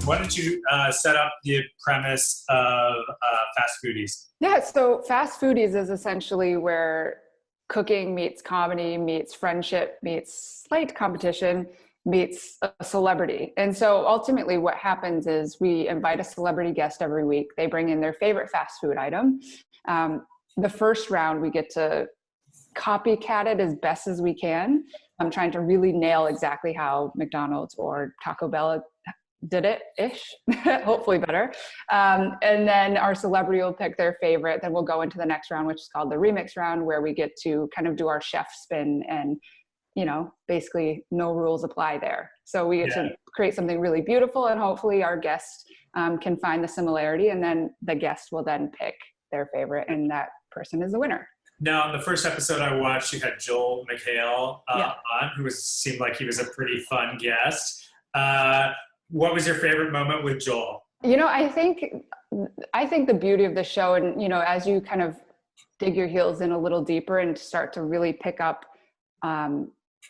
Why don't you set up the premise of Fast Foodies? Yeah, so Fast Foodies is essentially where cooking meets comedy, meets friendship, meets slight competition, meets a celebrity. And so ultimately what happens is we invite a celebrity guest every week. They bring in their favorite fast food item. The first round, we get to copycat it as best as we can. I'm trying to really nail exactly how McDonald's or Taco Bell did it-ish, hopefully better. And then our celebrity will pick their favorite. Then we'll go into the next round, which is called the remix round, where we get to kind of do our chef spin and, basically no rules apply there. So we get to create something really beautiful, and hopefully our guest can find the similarity, and then the guest will then pick their favorite, and that person is the winner. Now, in the first episode I watched, you had Joel McHale on, who seemed like he was a pretty fun guest. What was your favorite moment with Joel? I think the beauty of the show, and as you kind of dig your heels in a little deeper and start to really pick up,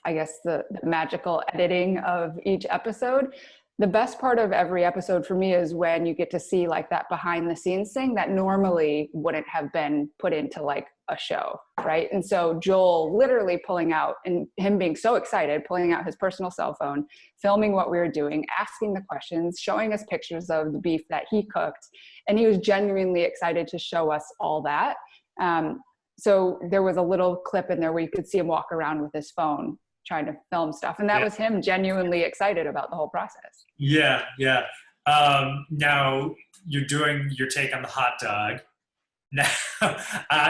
I guess the magical editing of each episode. The best part of every episode for me is when you get to see like that behind the scenes thing that normally wouldn't have been put into like a show, right? And so Joel literally pulling out, and him being so excited, pulling out his personal cell phone, filming what we were doing, asking the questions, showing us pictures of the beef that he cooked. And he was genuinely excited to show us all that. So there was a little clip in there where you could see him walk around with his phone trying to film stuff. And that was him genuinely excited about the whole process. Yeah. Now you're doing your take on the hot dog. Now,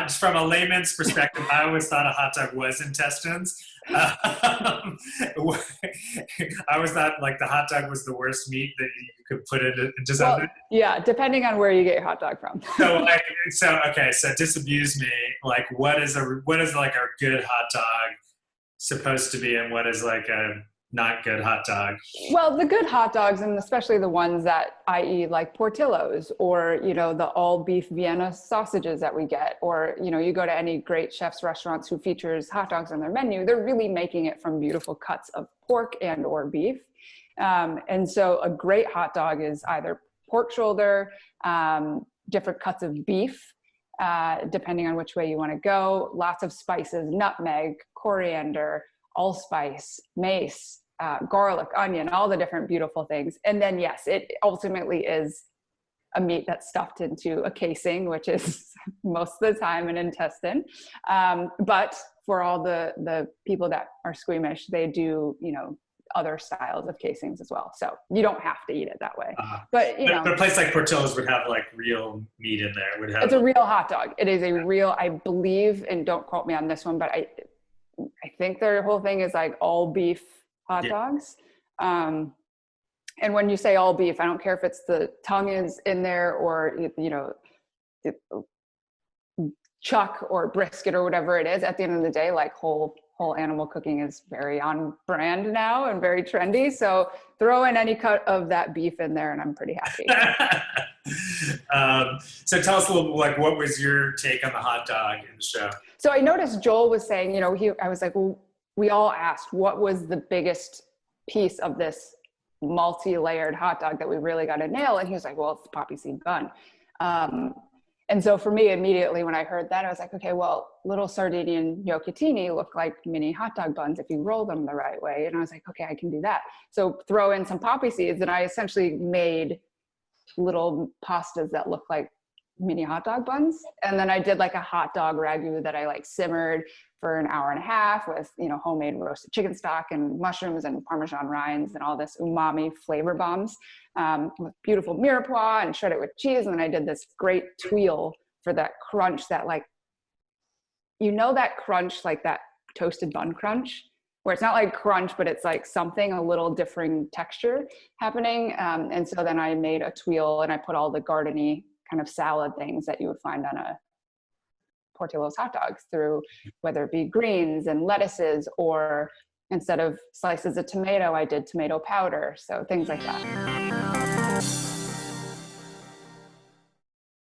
just from a layman's perspective, I always thought a hot dog was intestines. I always thought like the hot dog was the worst meat that you could put into something. Yeah, depending on where you get your hot dog from. So disabuse me. Like, what is like a good hot dog supposed to be, and what is like a not good hot dog? Well, the good hot dogs, and especially the ones that, i.e. like Portillo's, or the all beef Vienna sausages that we get, or you go to any great chef's restaurants who features hot dogs on their menu, they're really making it from beautiful cuts of pork and or beef. And so a great hot dog is either pork shoulder, different cuts of beef, depending on which way you want to go, lots of spices, nutmeg, coriander, allspice, mace, garlic, onion, all the different beautiful things. And then, yes, it ultimately is a meat that's stuffed into a casing, which is most of the time an intestine. But for all the people that are squeamish, they do, other styles of casings as well. So you don't have to eat it that way. But a place like Portillo's would have like real meat in there. It's a real hot dog. It is a real, I believe, and don't quote me on this one, but I think their whole thing is like all beef hot dogs. And when you say all beef, I don't care if it's the tongue is in there or, chuck or brisket or whatever it is. At the end of the day, like whole animal cooking is very on brand now and very trendy. So throw in any cut of that beef in there and I'm pretty happy. So tell us a little, like, what was your take on the hot dog in the show? So I noticed Joel was saying, I was like, well, we all asked what was the biggest piece of this multi-layered hot dog that we really got to nail. And he was like, well, it's the poppy seed bun. And so for me, immediately when I heard that, I was like, okay, well, little Sardinian gnocchettini look like mini hot dog buns if you roll them the right way. And I was like, okay, I can do that. So throw in some poppy seeds, and I essentially made little pastas that look like mini hot dog buns. And then I did like a hot dog ragu that I like simmered for an hour and a half with, homemade roasted chicken stock and mushrooms and Parmesan rinds and all this umami flavor bombs, with beautiful mirepoix, and shred it with cheese. And then I did this great tuile for that crunch that like, that crunch, like that toasted bun crunch, where it's not like crunch, but it's like something, a little differing texture happening. And so then I made a tuile and I put all the gardeny kind of salad things that you would find on a Portillo's hot dogs through, whether it be greens and lettuces, or instead of slices of tomato, I did tomato powder. So things like that.